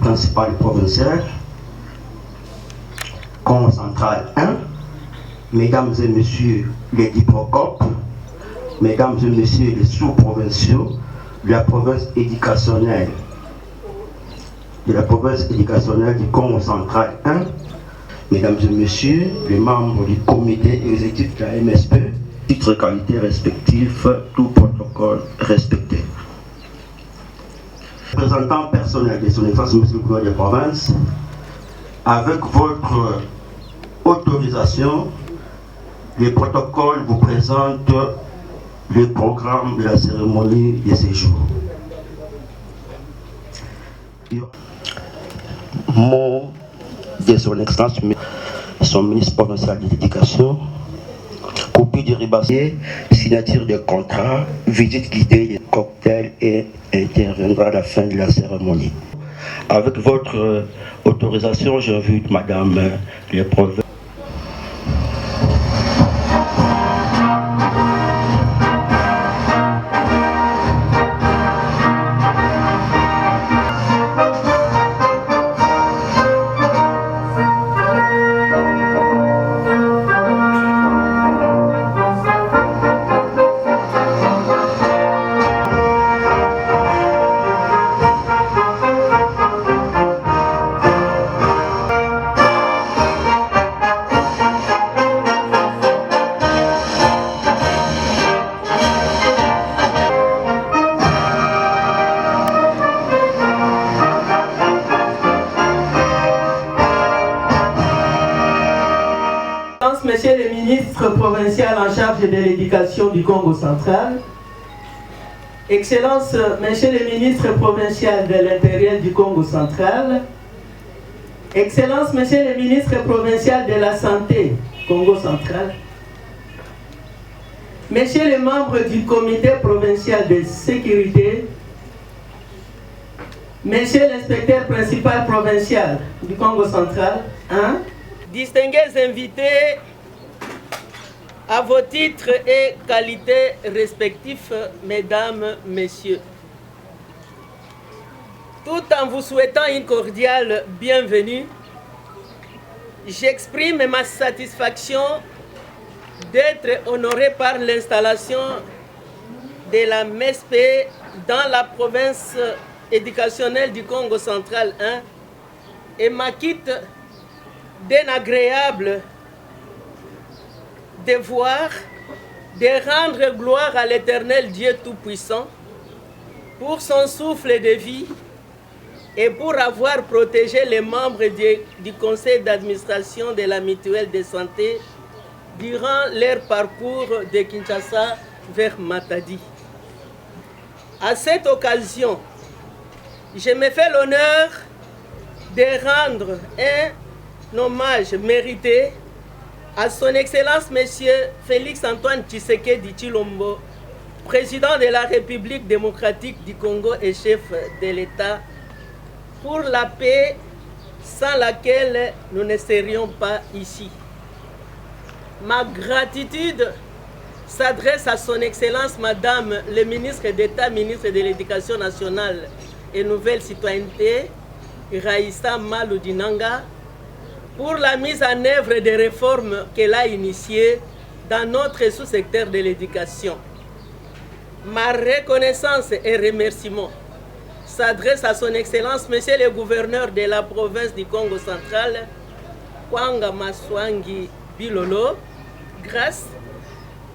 principal et provincial, Congo central 1, mesdames et messieurs les diplocopes, mesdames et messieurs les sous-provinciaux de la province éducationnelle du Congo central 1, mesdames et messieurs les membres du comité exécutif de la MSP, titre qualité respectif, tout protocole respecté. Représentant personnel de son Excellence Monsieur le gouverneur de province, avec votre autorisation, le protocole vous présente le programme de la cérémonie de séjour. Mot de son Excellence, son ministre provincial de l'éducation, copie du ribassier, signature de contrat, visite guidée, cocktail et interviendra à la fin de la cérémonie. Avec votre autorisation, j'invite Madame le prophète. Monsieur le ministre provincial en charge de l'éducation du Congo central, Excellence, Monsieur le ministre provincial de l'intérieur du Congo central, Excellence, Monsieur le ministre provincial de la santé Congo central, Messieurs les membres du comité provincial de sécurité, Monsieur l'inspecteur principal provincial du Congo central, distingués invités à vos titres et qualités respectifs, mesdames, messieurs. Tout en vous souhaitant une cordiale bienvenue, j'exprime ma satisfaction d'être honoré par l'installation de la MESP dans la province éducationnelle du Congo central 1 et m'acquitte d'un agréable devoir de rendre gloire à l'Éternel Dieu Tout-Puissant pour son souffle de vie et pour avoir protégé les membres du conseil d'administration de la mutuelle de santé durant leur parcours de Kinshasa vers Matadi. À cette occasion, je me fais l'honneur de rendre un hommage mérité à son Excellence Monsieur Félix Antoine Tshisekedi Tshilombo, président de la République démocratique du Congo et chef de l'État, pour la paix sans laquelle nous ne serions pas ici. Ma gratitude s'adresse à son Excellence Madame le ministre d'État, ministre de l'Éducation nationale et Nouvelle Citoyenneté, Raissa Maludinanga, pour la mise en œuvre des réformes qu'elle a initiées dans notre sous-secteur de l'éducation. Ma reconnaissance et remerciement s'adresse à son Excellence, Monsieur le gouverneur de la province du Congo central, Kwanga Maswangi Bilolo, grâce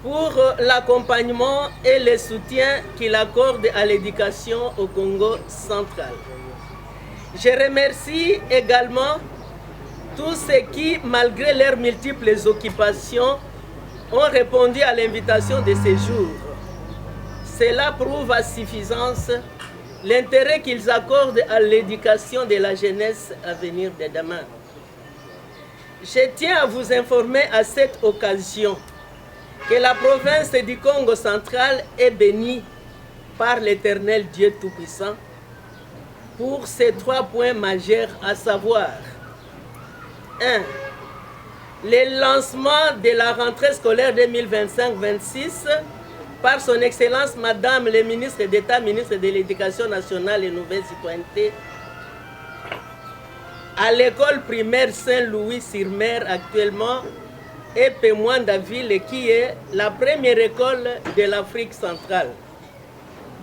pour l'accompagnement et le soutien qu'il accorde à l'éducation au Congo central. Je remercie également tous ceux qui, malgré leurs multiples occupations, ont répondu à l'invitation de ce jour. Cela prouve à suffisance l'intérêt qu'ils accordent à l'éducation de la jeunesse à venir de demain. Je tiens à vous informer à cette occasion que la province du Congo central est bénie par l'Éternel Dieu Tout-Puissant pour ces 3 points majeurs, à savoir 1. Le lancement de la rentrée scolaire 2025-26 par son Excellence Madame le ministre d'État, ministre de l'Éducation nationale et Nouvelle Citoyenneté. à l'école primaire Saint-Louis-sur-Mer actuellement et Pémoine-Daville qui est la première école de l'Afrique centrale.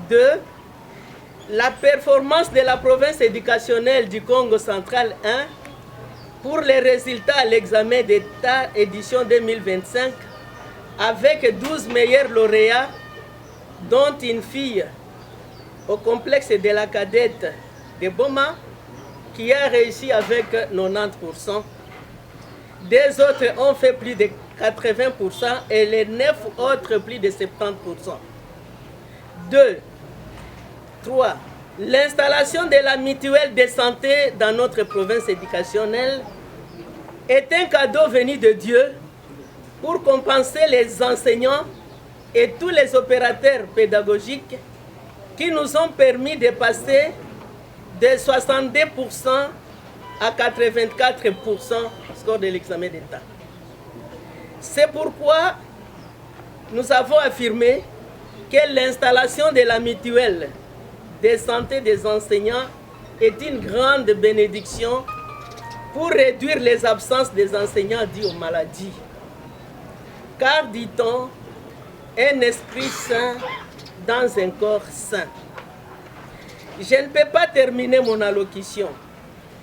2. La performance de la province éducationnelle du Congo central 1 pour les résultats à l'examen d'État édition 2025 avec 12 meilleurs lauréats dont une fille au complexe de la cadette de Boma qui a réussi avec 90%. Des autres ont fait plus de 80% et les 9 autres plus de 70%. 2. 3. L'installation de la mutuelle de santé dans notre province éducationnelle est un cadeau venu de Dieu pour compenser les enseignants et tous les opérateurs pédagogiques qui nous ont permis de passer de 62% à 84% score de l'examen d'État. C'est pourquoi nous avons affirmé que l'installation de la mutuelle de santé des enseignants est une grande bénédiction pour réduire les absences des enseignants dues aux maladies. Car, dit-on, un esprit sain dans un corps sain. Je ne peux pas terminer mon allocution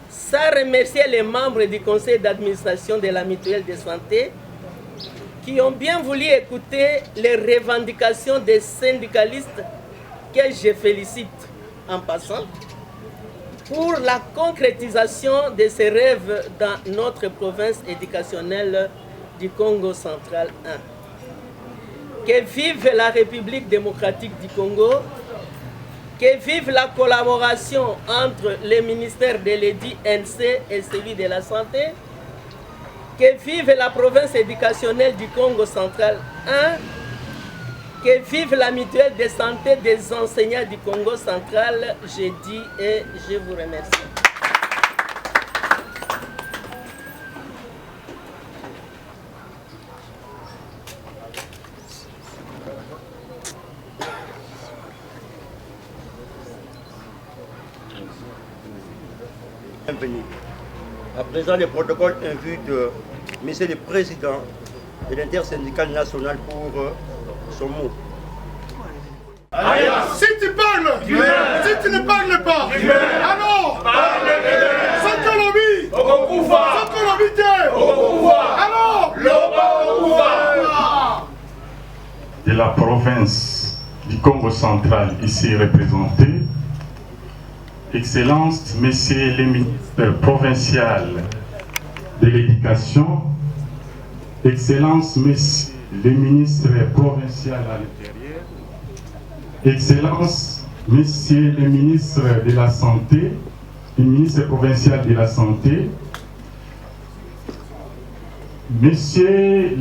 sans remercier les membres du conseil d'administration de la mutuelle de santé qui ont bien voulu écouter les revendications des syndicalistes que je félicite en passant pour la concrétisation de ces rêves dans notre province éducationnelle du Congo central 1. Que vive la République démocratique du Congo, que vive la collaboration entre le ministère de l'EDI-NC et celui de la Santé, que vive la province éducationnelle du Congo central 1, que vive la mutuelle de santé des enseignants du Congo central, je dis et je vous remercie. Bienvenue. À présent, le protocole invite Monsieur le Président de l'intersyndicale nationale pour son mot. Si tu parles, si tu ne parles pas, alors, Sokolobi, alors, de la province du Congo central ici représenté, Excellences, Messieurs les ministres provinciaux de l'Éducation, Excellences, Messieurs les ministres provinciaux à l'intérieur, Excellences, Messieurs les ministres de la Santé, le ministre provincial de la Santé, Messieurs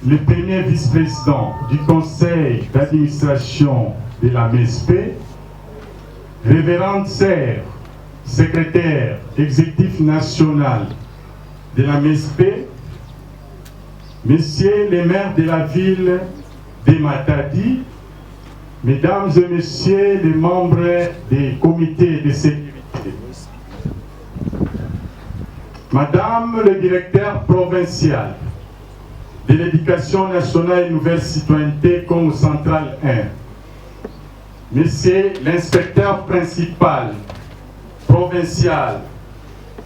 les premiers vice-présidents du conseil d'administration de la MESP, Révérende Sœur, secrétaire exécutif national de la MESP, Messieurs les maires de la ville de Matadi, Mesdames et Messieurs les membres des comités de sécurité, Madame le directeur provincial de l'éducation nationale et nouvelle citoyenneté Congo central 1, Monsieur l'inspecteur principal provincial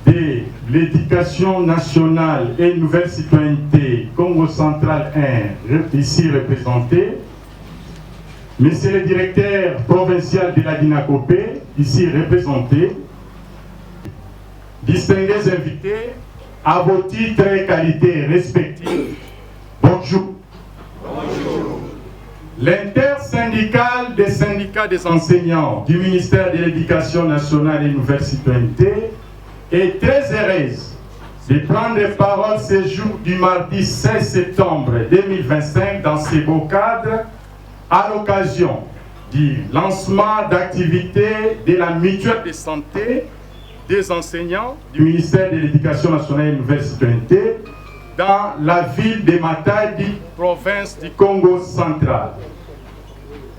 de l'éducation nationale et nouvelle citoyenneté Congo central 1, ici représenté, Monsieur le directeur provincial de la DINACOPé, ici représenté, distingués invités, à vos titres et qualités respectifs, bonjour. Bonjour. L'intersyndicale des syndicats des enseignants du ministère de l'Éducation nationale et nouvelle citoyenneté est très heureuse de prendre la parole ce jour du mardi 16 septembre 2025 dans ce beau cadre à l'occasion du lancement d'activités de la mutuelle de santé des enseignants du ministère de l'Éducation nationale et nouvelle citoyenneté dans la ville de Matadi, province du Congo central.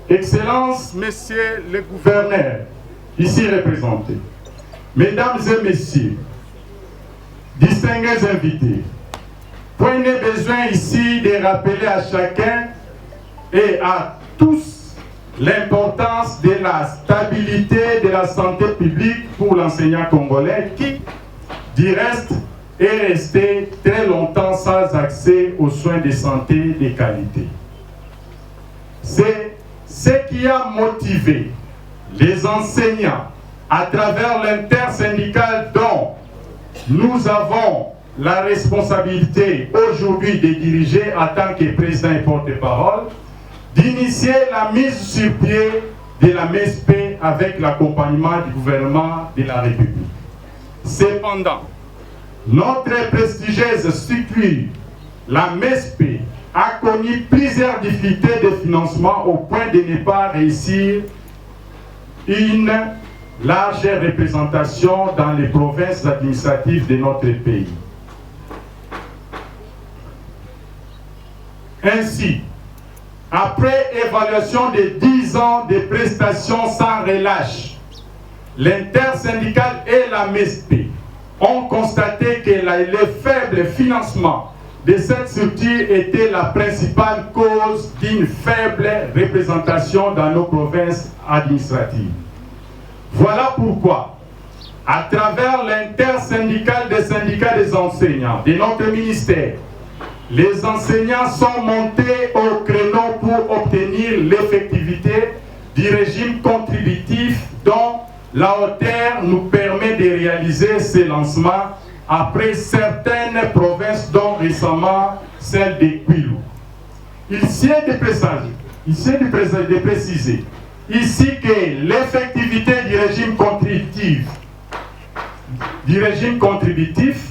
Excellences, Messieurs les gouverneurs, ici représentés, Mesdames et messieurs, distingués invités, point n'est besoin ici de rappeler à chacun et à tous l'importance de la stabilité de la santé publique pour l'enseignant congolais qui, du reste, est resté très longtemps sans accès aux soins de santé de qualité. C'est ce qui a motivé les enseignants à travers l'intersyndical dont nous avons la responsabilité aujourd'hui de diriger en tant que président et porte-parole, d'initier la mise sur pied de la MESP avec l'accompagnement du gouvernement de la République. Cependant, notre prestigieuse structure, la MESP, a connu plusieurs difficultés de financement au point de ne pas réussir une large représentation dans les provinces administratives de notre pays. Ainsi, après évaluation de 10 ans de prestations sans relâche, l'intersyndical et la MESP ont constaté que le faible financement de cette structure était la principale cause d'une faible représentation dans nos provinces administratives. Voilà pourquoi, à travers l'intersyndical des syndicats des enseignants de notre ministère, les enseignants sont montés au créneau pour obtenir l'effectivité du régime contributif dont la hauteur nous permet de réaliser ces lancements après certaines provinces, dont récemment celle de Kwilu. Il s'est de préciser ici que l'effectivité du régime contributif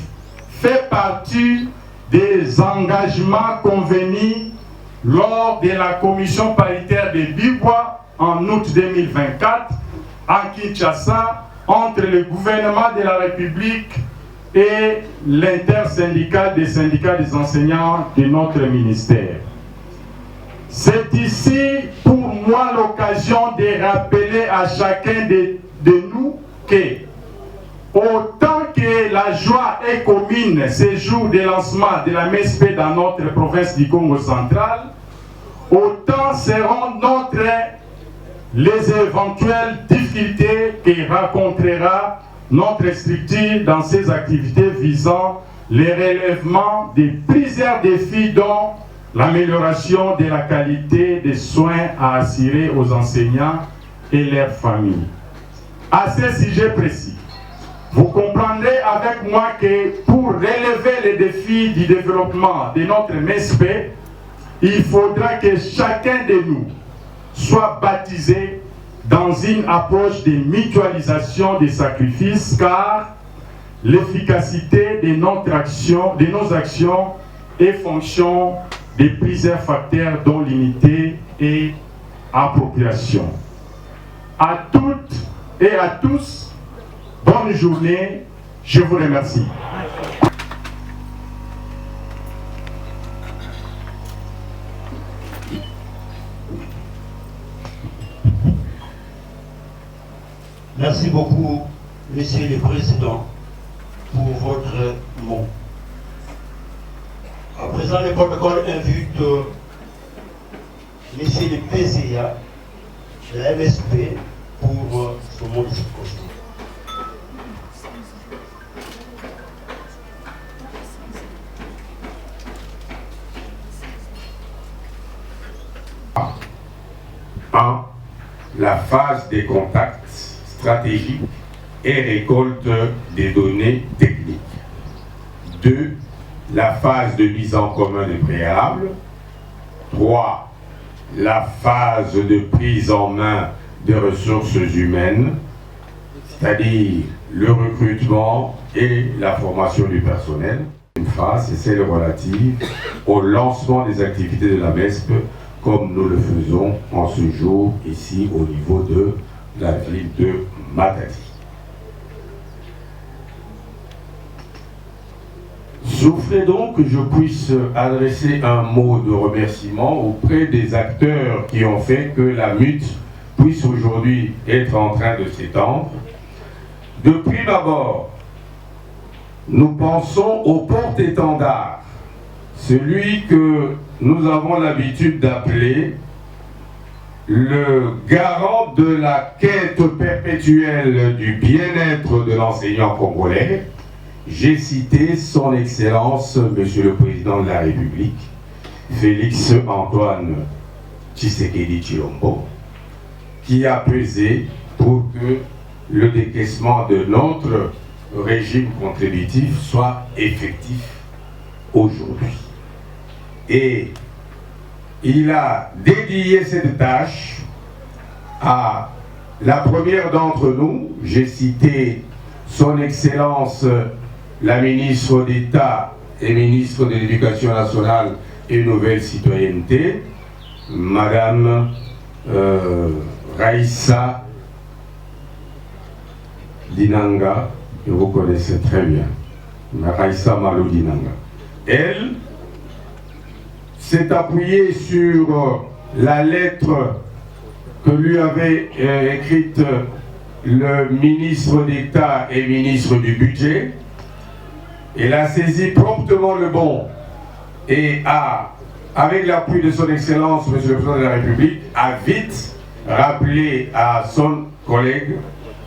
fait partie des engagements convenus lors de la commission paritaire de Bigwa en août 2024 à Kinshasa entre le gouvernement de la République et l'intersyndical des syndicats des enseignants de notre ministère. C'est ici pour moi l'occasion de rappeler à chacun de nous que autant que la joie est commune ces jours de lancement de la MESP dans notre province du Congo central, autant seront les éventuelles difficultés que rencontrera notre structure dans ses activités visant le relèvement de plusieurs défis dont l'amélioration de la qualité des soins à assurer aux enseignants et leurs familles. À ce sujet précis, vous comprendrez avec moi que pour relever les défis du développement de notre MESP, il faudra que chacun de nous soit baptisé dans une approche de mutualisation des sacrifices, car l'efficacité de nos actions est fonction de plusieurs facteurs dont l'unité et appropriation. À toutes et à tous, bonne journée, je vous remercie. Merci beaucoup, Monsieur le Président, pour votre mot. À présent, le protocole invite Monsieur le PCA de la MSP pour son mot de circonstance. Un, la phase des contacts stratégiques et récolte des données techniques. 2, la phase de mise en commun des préalables. 3, la phase de prise en main des ressources humaines, c'est-à-dire le recrutement et la formation du personnel. Une phase, c'est celle relative au lancement des activités de la MESP, comme nous le faisons en ce jour ici au niveau de la ville de Matadi. Souffrez donc que je puisse adresser un mot de remerciement auprès des acteurs qui ont fait que la MUT puisse aujourd'hui être en train de s'étendre. De prime abord, nous pensons au porte-étendard, celui que nous avons l'habitude d'appeler le garant de la quête perpétuelle du bien-être de l'enseignant congolais. J'ai cité son Excellence, Monsieur le Président de la République, Félix Antoine Tshisekedi Tshilombo, qui a pesé pour que le décaissement de notre régime contributif soit effectif aujourd'hui. Et il a dédié cette tâche à la première d'entre nous. J'ai cité son Excellence la ministre d'État et ministre de l'Éducation nationale et Nouvelle Citoyenneté, Madame Raissa Dinanga, que vous connaissez très bien, Raissa Malo Dinanga. Elle s'est appuyée sur la lettre que lui avait écrite le ministre d'État et ministre du Budget. Elle a saisi promptement le bon et a, avec l'appui de son Excellence, Monsieur le Président de la République, a vite rappelé à son collègue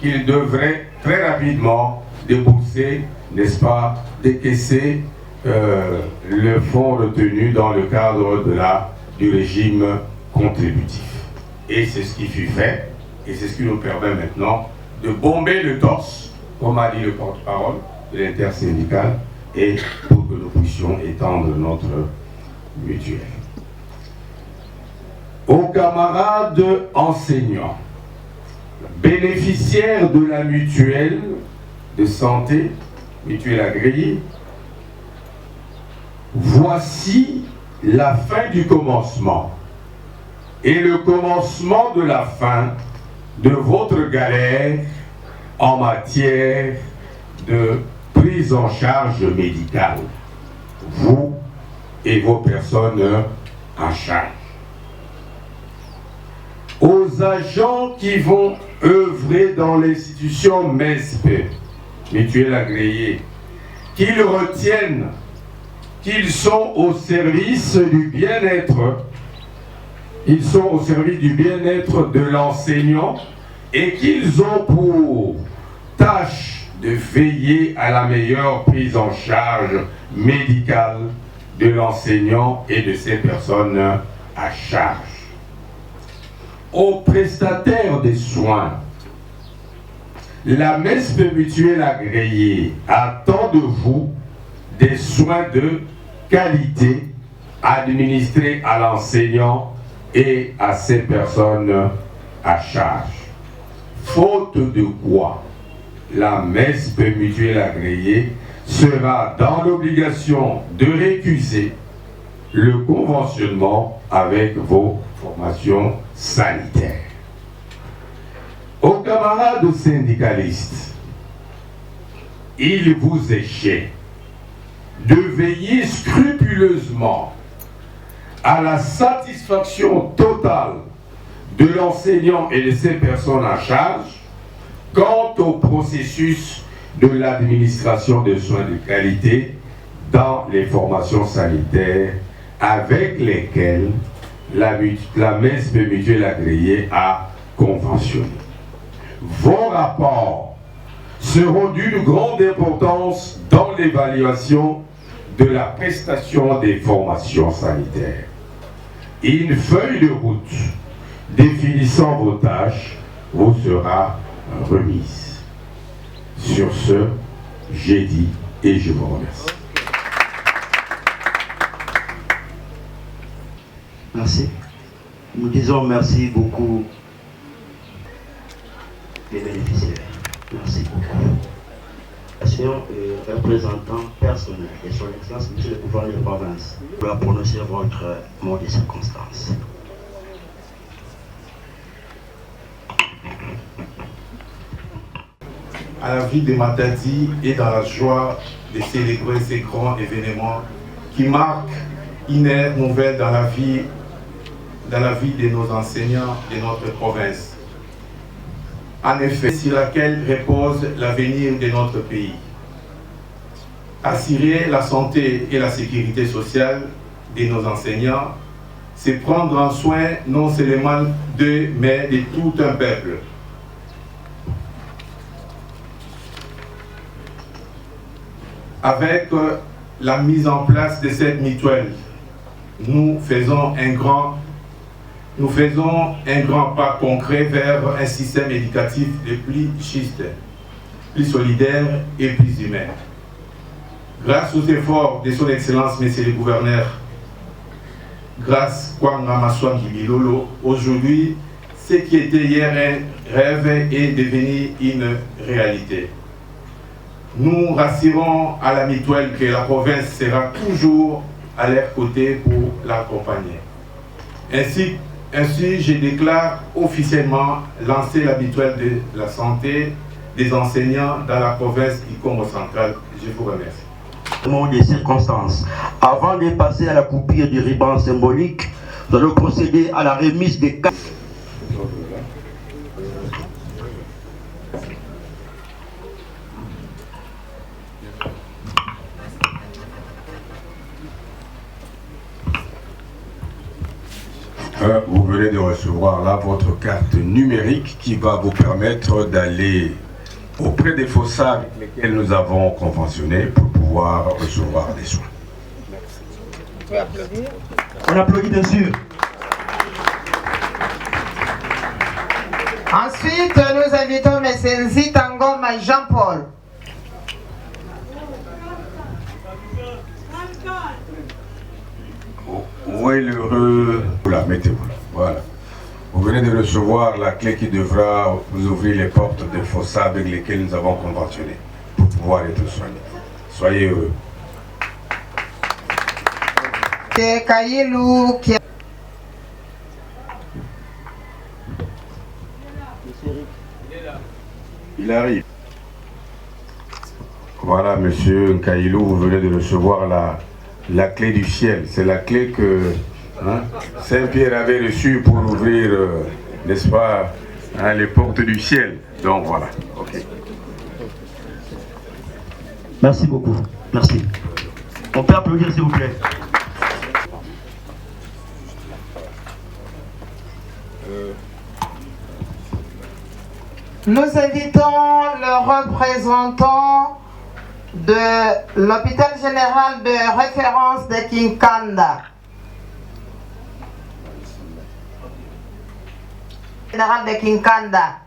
qu'il devrait très rapidement débourser, n'est-ce pas, décaisser le fonds retenu dans le cadre du régime contributif. Et c'est ce qui fut fait, et c'est ce qui nous permet maintenant de bomber le torse, comme a dit le porte-parole de l'intersyndicale, et pour que nous puissions étendre notre mutuelle. Aux camarades enseignants, bénéficiaires de la mutuelle de santé, mutuelle agréée, voici la fin du commencement et le commencement de la fin de votre galère en matière de prise en charge médicale, vous et vos personnes en charge. Aux agents qui vont œuvrer dans l'institution MESP, mutuelle agréée, qu'ils retiennent qu'ils sont au service du bien-être, ils sont au service du bien-être de l'enseignant et qu'ils ont pour tâche de veiller à la meilleure prise en charge médicale de l'enseignant et de ses personnes à charge. Aux prestataires des soins, la MESP mutuelle agréée attend de vous des soins de qualité administrés à l'enseignant et à ses personnes à charge. Faute de quoi, la MESP mutuelle agréée sera dans l'obligation de récuser le conventionnement avec vos formations sanitaires. Aux camarades syndicalistes, il vous échait de veiller scrupuleusement à la satisfaction totale de l'enseignant et de ses personnes à charge quant au processus de l'administration de soins de qualité dans les formations sanitaires avec lesquelles la MESP mutuelle agréée a conventionné. Vos rapports seront d'une grande importance dans l'évaluation de la prestation des formations sanitaires. Une feuille de route définissant vos tâches vous sera remise. Sur ce, j'ai dit et je vous remercie. Merci. Nous disons merci beaucoup les bénéficiaires. Merci beaucoup. Représentant personnel de son Excellence, Monsieur le Gouverneur de province, pour prononcer votre mot de circonstance. À la ville de Matadi et dans la joie de célébrer ces grands événements qui marquent une ère nouvelle dans la vie de nos enseignants de notre province. en effet, sur laquelle repose l'avenir de notre pays. Assurer la santé et la sécurité sociale de nos enseignants, c'est prendre en soin non seulement d'eux, mais de tout un peuple. Avec la mise en place de cette mutuelle, nous faisons un grand pas concret vers un système éducatif de plus juste, plus solidaire et plus humain. Grâce aux efforts de son Excellence, Monsieur le Gouverneur, grâce à Maswangi Bilolo, aujourd'hui, ce qui était hier un rêve est devenu une réalité. Nous rassurons à la mutuelle que la province sera toujours à leur côté pour l'accompagner. Ainsi, je déclare officiellement lancer la mutuelle de la santé des enseignants dans la province du Congo central. Je vous remercie. Des circonstances. Avant de passer à la coupure du ruban symbolique, nous allons procéder à la remise des cartes. Vous venez de recevoir là votre carte numérique qui va vous permettre d'aller auprès des fossats avec lesquels nous avons conventionné pour pouvoir recevoir des soins. On peut applaudir. On applaudit bien sûr. Ensuite, nous invitons M. Nzitangoma Jean-Paul. Où est l'heureux? Voilà, mettez-vous là. Voilà. Vous venez de recevoir la clé qui devra vous ouvrir les portes des fossats avec lesquels nous avons conventionné pour pouvoir être soignés. Soyez heureux. Il arrive. Voilà, monsieur Nkaïlou, vous venez de recevoir la clé du ciel. C'est la clé que Saint-Pierre avait reçue pour ouvrir, n'est-ce pas, les portes du ciel. Donc voilà. Ok. Merci beaucoup. Merci. On peut applaudir s'il vous plaît. Nous invitons le représentant de l'hôpital général de référence de Kinkanda. Général de Kinkanda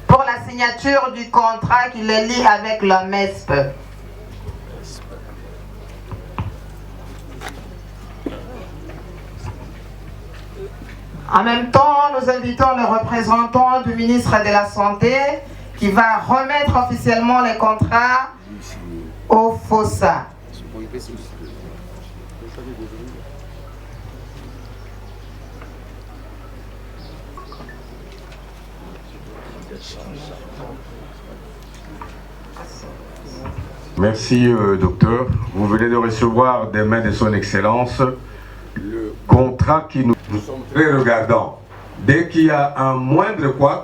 pour la signature du contrat qui le lie avec le MESP. En même temps, nous invitons le représentant du ministre de la Santé qui va remettre officiellement les contrats au FOSSA. Merci, docteur. Vous venez de recevoir des mains de son Excellence le contrat qui nous sommes très regardants. Dès qu'il y a un moindre couac,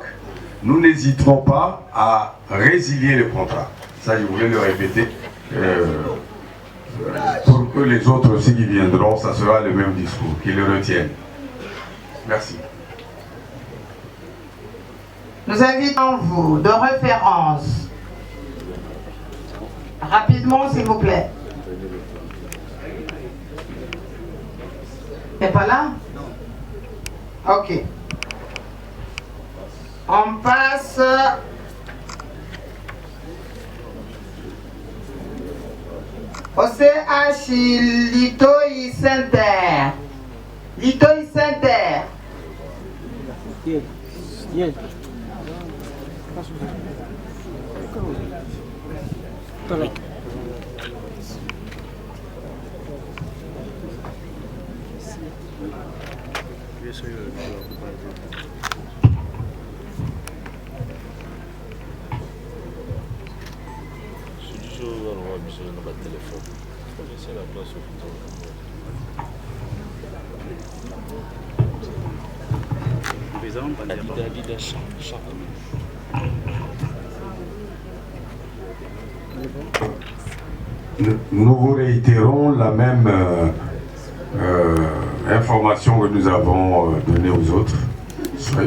nous n'hésiterons pas à résilier le contrat. Ça, je voulais le répéter. Pour que les autres aussi qui viendront, ça sera le même discours, qu'ils le retiennent. Merci. Nous invitons vous de référence. Rapidement, s'il vous plaît. T'es pas là? Ok. On passe au CH Litoï Center. Litoï Center. Nous vous réitérons la même information que nous avons donnée aux autres.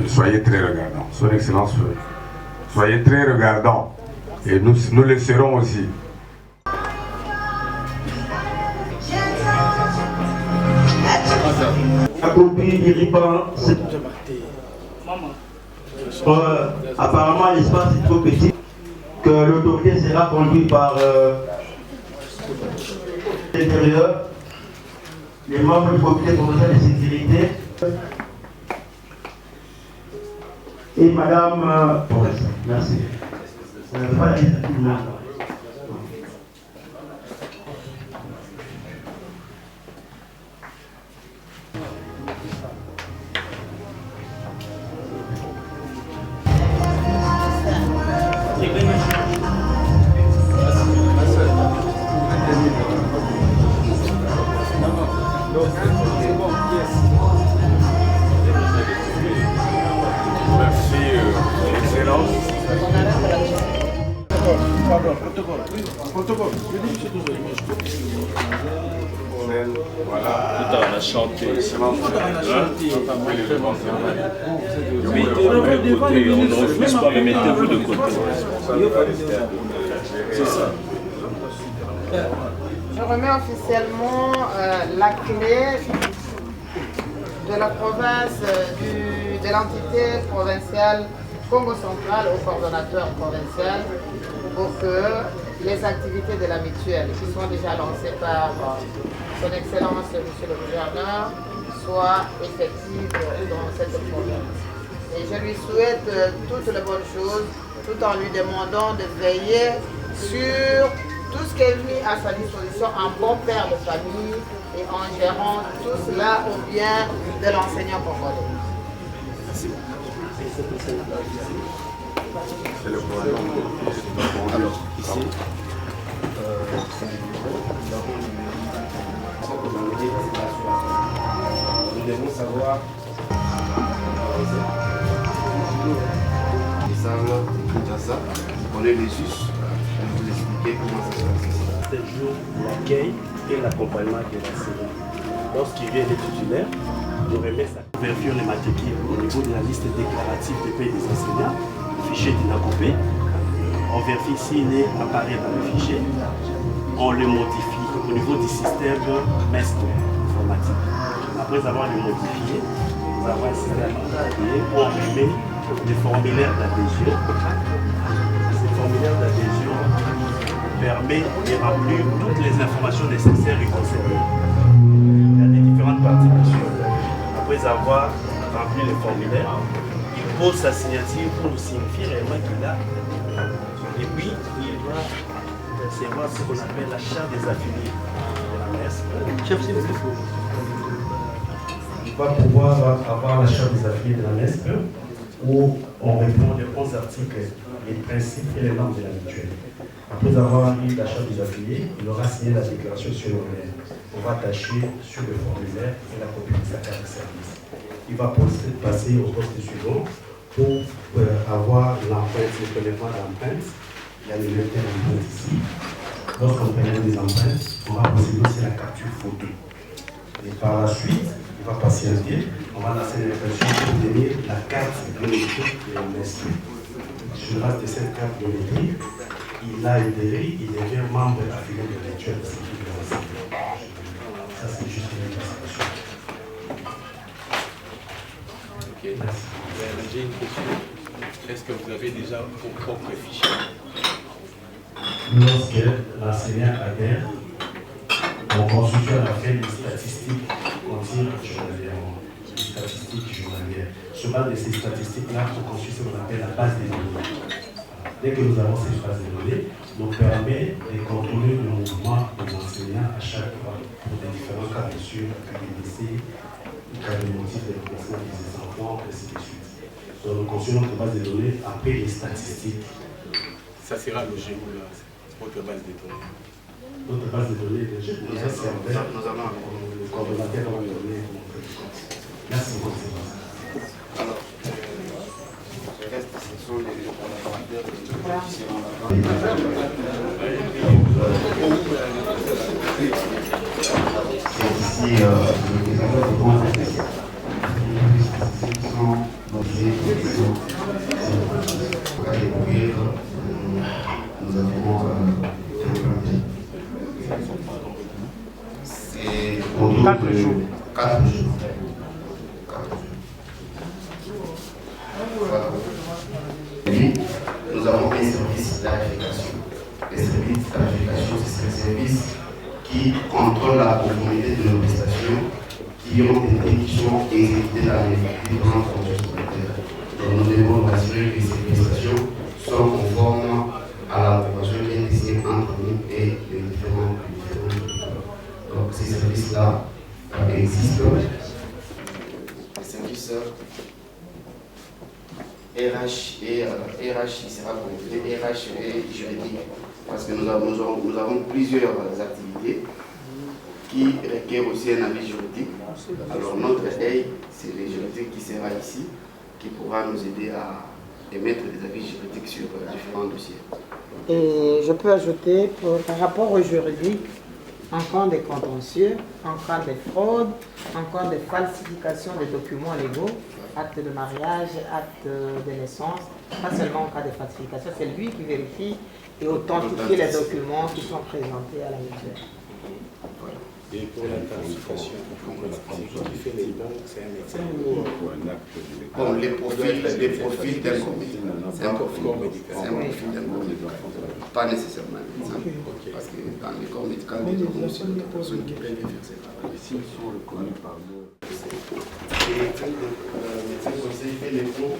Soyez très regardants. Son Excellence, soyez très regardants. Et nous le serons aussi. La copie du ruban, apparemment l'espace est trop petit, que l'autorité sera conduite par l'intérieur, les membres du comité provincial de sécurité et Madame merci. Voilà. On a chanté. Oui, on ne refuse pas, mais mettez-vous de côté. C'est ça. Je remets officiellement la clé de la province de l'entité provinciale Congo central au coordonnateur provincial pour que les activités de la mutuelle qui sont déjà lancées par son Excellence Monsieur le Gouverneur soient effectives dans cette province. Et je lui souhaite toutes les bonnes choses tout en lui demandant de veiller sur tout ce qui est mis à sa disposition en bon père de famille et en gérant tout cela au bien de l'enseignant congolais. C'est le problème. Alors, ici, nous devons savoir on est les us, vous expliquer comment ça se passe. C'est le jour de l'accueil et l'accompagnement de l'enseignant. Lorsqu'il vient les titulaires, nous remet sa couverture les matricules au niveau de la liste déclarative des pays des enseignants, fichier d'INACOPé. On vérifie s'il apparaît dans le fichier. On le modifie au niveau du système MEST informatique. Après avoir le modifié, nous avons un système où on remet des formulaires d'adhésion. Ces formulaires d'adhésion permet de remplir toutes les informations nécessaires et concernées. Il y a des différentes parties dessus. Après avoir rempli les formulaires, il pose sa signature pour nous signifier réellement qu'il a. Et puis, il doit recevoir ce qu'on appelle la charte des affiliés de la messe. Chef, s'il vous plaît. Il va pouvoir avoir la charte des affiliés de la messe où on répond les 11 articles, les principes et les normes de la mutuelle. Après avoir eu la charte des affiliés, il aura signé la déclaration sur l'horaire. On va tâcher sur le formulaire et la copie de sa carte de service. Il va passer au poste suivant pour avoir l'empreinte, le prélèvement d'empreinte. Il y a le lecteur d'empreinte ici. Lorsqu'on prélève des empreintes, on va procéder aussi à la capture photo. Et par la suite, il va patienter, on va lancer l'impression pour donner la carte biométrique de la messe. Sur le base de cette carte biométrique, il a adhéré, il devient membre affilié de l'actuel institut de l'enseignement. Ça, c'est juste une illustration. Ok, merci. J'ai une question. Est-ce que vous avez déjà vos propres fichiers? Lorsque l'enseignant adhère, on constitue à la fin des statistiques qu'on tire journalièrement. Les statistiques journalières. Sur base de ces statistiques-là, on constitue ce qu'on appelle la base des données. Dès que nous avons cette base de données, nous permet de contrôler le mouvement des enseignants à chaque fois pour des différents cas de sûr, cas de décès, cas de motif de déplacement des enfants, ainsi de suite. Donc nous construisons notre base de données après les statistiques. Ça sera logé où là? Votre base de données. Notre base de données est logée. Nous avons le coordonnateur dans les données. Merci beaucoup. Alors, ce reste, ce sont les Nous avons c'est autour 4 de jours. 4 jours. Voilà. Et nous avons un service d'arification. Les services d'arification, c'est un service qui contrôle la conformité de nos prestations qui ont été exécutées dans les différentes fonctions sanitaires. Donc nous devons nous assurer que ces prestations sont conformes à la convention qui est décidée entre nous et les différents pays. Donc ces services-là existent. Les services RH qui sera complet, RH et juridique, parce que nous avons plusieurs activités qui requièrent aussi un avis juridique. Alors notre aide, c'est le juridique qui sera ici, qui pourra nous aider à émettre des avis juridiques sur différents dossiers. Et je peux ajouter, par rapport au juridique, en cas de contentieux, en cas de fraude, en cas de falsification des documents légaux, acte de mariage, acte de naissance, pas seulement en cas de falsification, c'est lui qui vérifie et authentifie les documents qui sont présentés à la mutuelle. Et pour la tarification, qui fait les dons, c'est un médecin ou un acte de l'État? Bon, les profils d'un comité. C'est un profil d'un comité. Pas nécessairement un médecin. Parce que dans les corps médicaux, nous avons aussi des personnes qui peuvent faire ça. S'ils sont reconnus par nous. Et le médecin conseil fait les ponts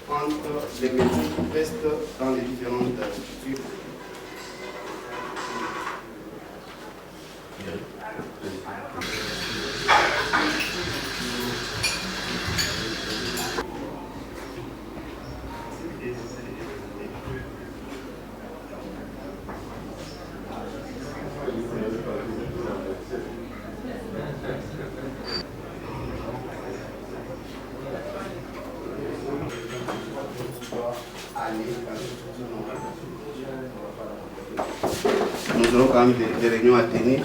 entre les médecins qui restent dans les différentes structures. Nous aurons quand même des réunions à tenir.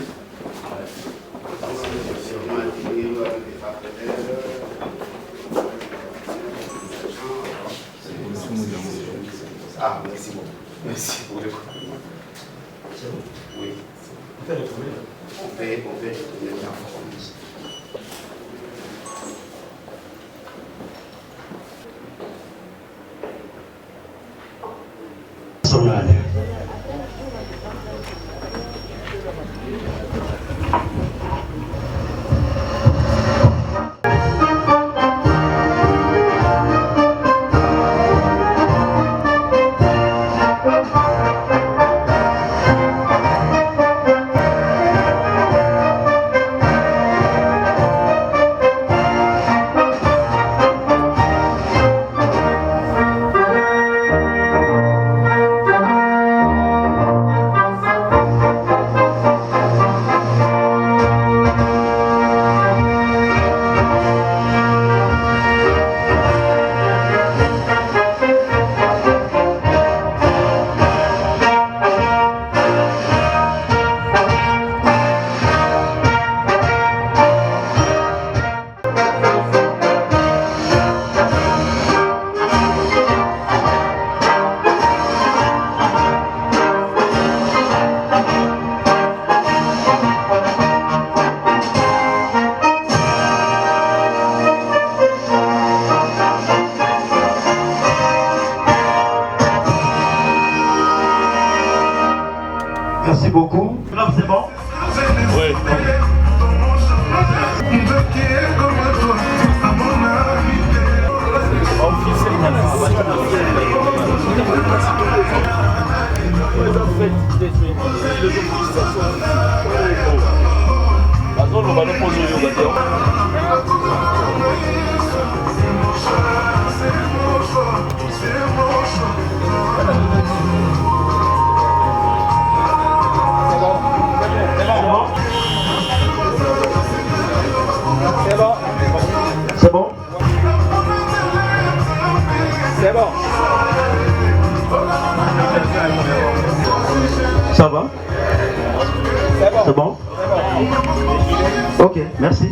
Ah, merci beaucoup. Merci pour le coup. Oui. On peut retourner là. Merci beaucoup. C'est bon? Oui. C'est bon? C'est bon. va? C'est bon? Ok, merci.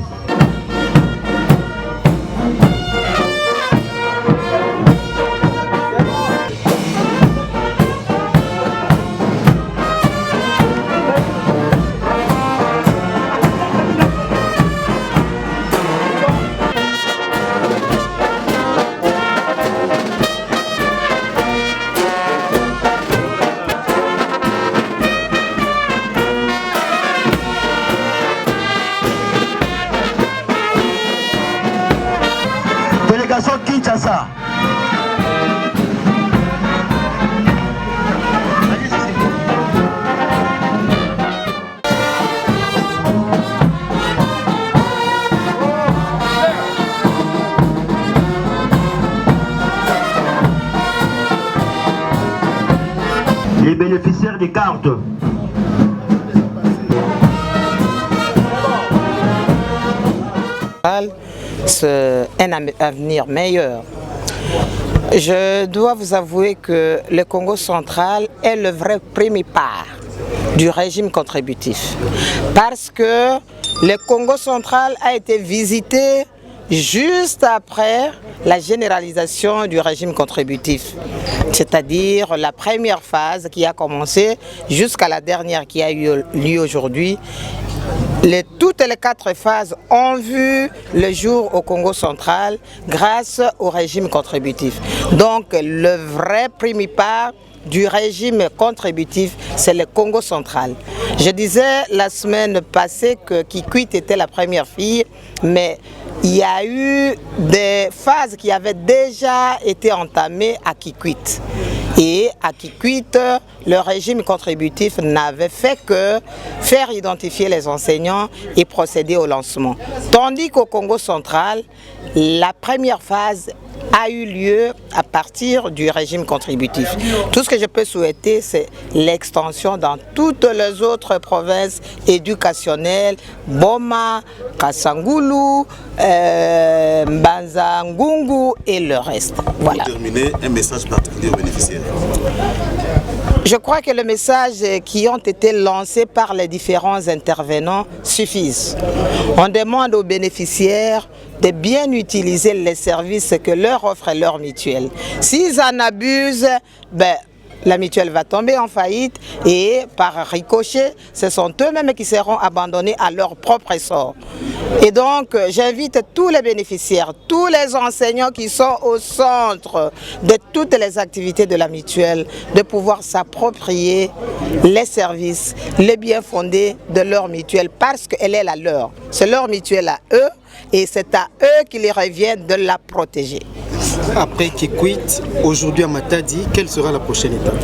Délégation Kinshasa. Les bénéficiaires des cartes. Un avenir meilleur. Je dois vous avouer que le Congo central est le vrai premier pas du régime contributif. Parce que le Congo central a été visité juste après la généralisation du régime contributif. C'est-à-dire la première phase qui a commencé jusqu'à la dernière qui a eu lieu aujourd'hui. Toutes les 4 phases ont vu le jour au Congo central grâce au régime contributif. Donc le vrai premier pas du régime contributif, c'est le Congo central. Je disais la semaine passée que Kikwit était la première fille, mais il y a eu des phases qui avaient déjà été entamées à Kikwit. Et à Kikwit, le régime contributif n'avait fait que faire identifier les enseignants et procéder au lancement. Tandis qu'au Congo central, la première phase a eu lieu à partir du régime contributif. Tout ce que je peux souhaiter, c'est l'extension dans toutes les autres provinces éducationnelles, Boma, Kasangulu, Mbanza Ngungu et le reste. Voilà. Pour terminer, un message particulier aux bénéficiaires. Je crois que les messages qui ont été lancés par les différents intervenants suffisent. On demande aux bénéficiaires de bien utiliser les services que leur offre leur mutuelle. S'ils en abusent, la mutuelle va tomber en faillite et par ricochet, ce sont eux-mêmes qui seront abandonnés à leur propre sort. Et donc, j'invite tous les bénéficiaires, tous les enseignants qui sont au centre de toutes les activités de la mutuelle, de pouvoir s'approprier les services, les biens fondés de leur mutuelle parce qu'elle est la leur. C'est leur mutuelle à eux et c'est à eux qu'il revient de la protéger. Après Kikwit, aujourd'hui à Matadi, quelle sera la prochaine étape?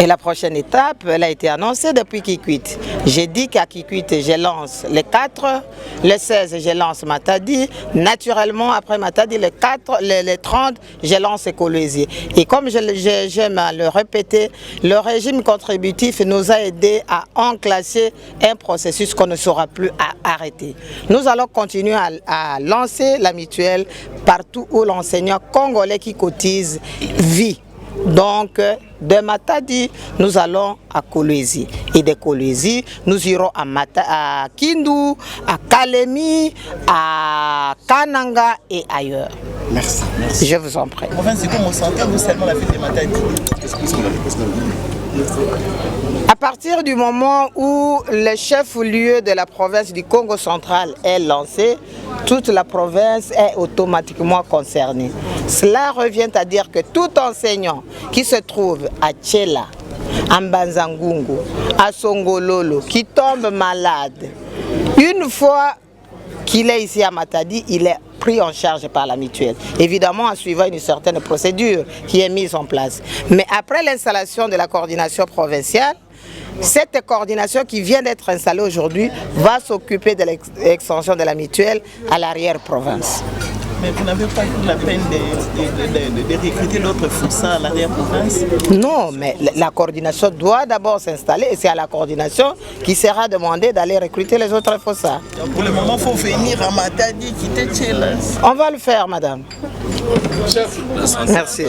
Et la prochaine étape, elle a été annoncée depuis Kikwit. J'ai dit qu'à Kikwit, je lance les 4, le 16, je lance Matadi. Naturellement, après Matadi, les 30, je lance Kolwezi. Et comme j'aime le répéter, le régime contributif nous a aidés à enclasser un processus qu'on ne saura plus arrêter. Nous allons continuer à lancer la mutuelle partout où l'enseignant congolais qui cotise vit. Donc, de Matadi, nous allons à Kolwezi. Et de Kolwezi, nous irons à Kindu, à Kalemi, à Kananga et ailleurs. Merci. Je vous en prie. C'est comment vous seulement la ville de Matadi? À partir du moment où le chef-lieu de la province du Congo central est lancé, toute la province est automatiquement concernée. Cela revient à dire que tout enseignant qui se trouve à Tchela, à Mbanza Ngungu, à Songololo, qui tombe malade, une fois qu'il est ici à Matadi, il est pris en charge par la mutuelle. Évidemment, en suivant une certaine procédure qui est mise en place. Mais après l'installation de la coordination provinciale, cette coordination qui vient d'être installée aujourd'hui va s'occuper de l'extension de la mutuelle à l'arrière-province. Mais vous n'avez pas eu la peine de recruter d'autres FOSSA à l'arrière-province? Non, mais la coordination doit d'abord s'installer et c'est à la coordination qui sera demandé d'aller recruter les autres FOSSA. Pour le moment, il faut venir à Matadi, quitter Tchela. On va le faire, madame. Chef. Merci.